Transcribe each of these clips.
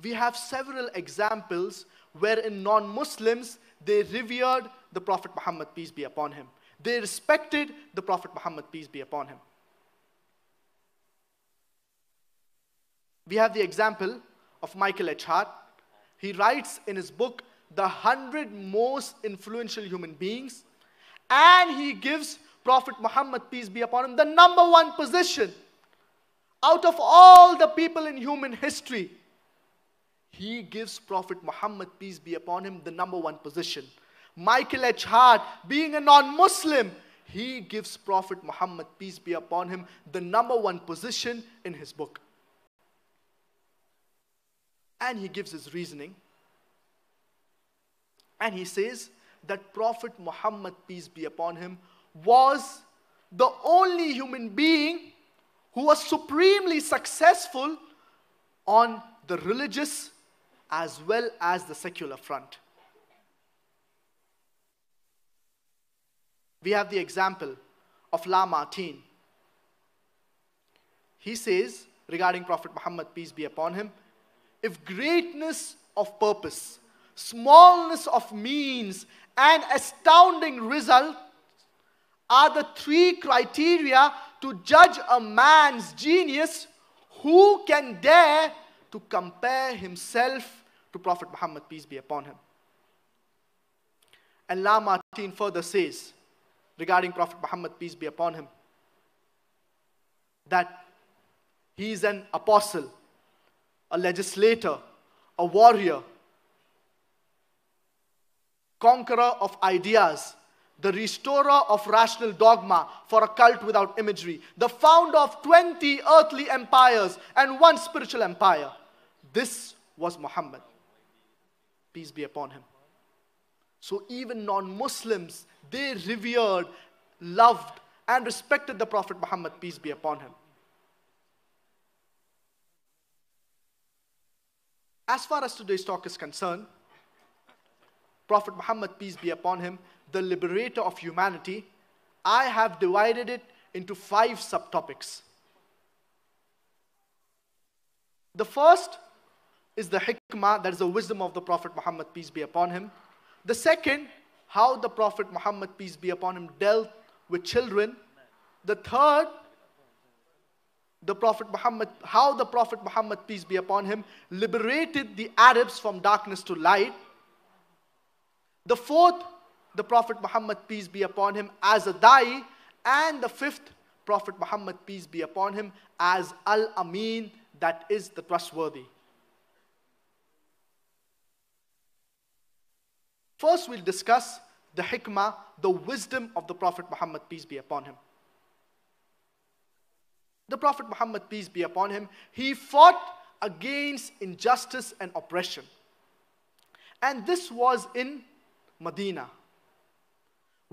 we have several examples wherein non-Muslims, they revered the Prophet Muhammad, peace be upon him. They respected the Prophet Muhammad, peace be upon him. We have the example of Michael H. Hart. He writes in his book, The 100 Most Influential Human Beings, and he gives Prophet Muhammad, peace be upon him, the number one position. Out of all the people in human history, he gives Prophet Muhammad, peace be upon him, the number one position. Michael H. Hart, being a non-Muslim, he gives Prophet Muhammad, peace be upon him, the number one position in his book. And he gives his reasoning. And he says that Prophet Muhammad, peace be upon him, was the only human being who was supremely successful on the religious as well as the secular front. We have the example of Lamartine. He says regarding Prophet Muhammad, peace be upon him, if greatness of purpose, smallness of means, and astounding result are the three criteria to judge a man's genius, who can dare to compare himself to Prophet Muhammad, peace be upon him? And Lamartine further says regarding Prophet Muhammad, peace be upon him, that he is an apostle, a legislator, a warrior, conqueror of ideas, the restorer of rational dogma for a cult without imagery, the founder of 20 earthly empires and one spiritual empire. This was Muhammad, peace be upon him. So even non-Muslims, they revered, loved, and respected the Prophet Muhammad, peace be upon him. As far as today's talk is concerned, Prophet Muhammad, peace be upon him, the liberator of humanity, I have divided it into 5 subtopics. The first is the hikmah, that is the wisdom of the Prophet Muhammad, peace be upon him. The second, how the Prophet Muhammad, peace be upon him, dealt with children. The third, how the Prophet Muhammad, peace be upon him, liberated the Arabs from darkness to light. The fourth, the Prophet Muhammad, peace be upon him, as a da'i. And the fifth, Prophet Muhammad, peace be upon him, as al-Amin, that is the trustworthy. First, we'll discuss the hikmah, the wisdom of the Prophet Muhammad, peace be upon him. The Prophet Muhammad, peace be upon him, he fought against injustice and oppression. And this was in Medina.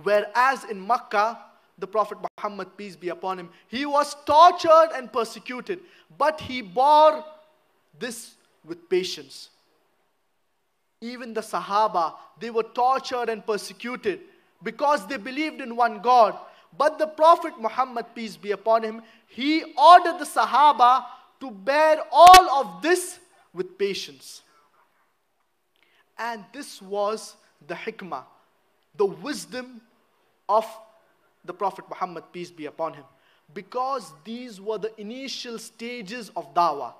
Whereas in Makkah, the Prophet Muhammad, peace be upon him, he was tortured and persecuted, but he bore this with patience. Even the Sahaba, they were tortured and persecuted because they believed in one God. But the Prophet Muhammad, peace be upon him, he ordered the Sahaba to bear all of this with patience. And this was the hikmah, the wisdom of the Prophet Muhammad, peace be upon him. Because these were the initial stages of dawah.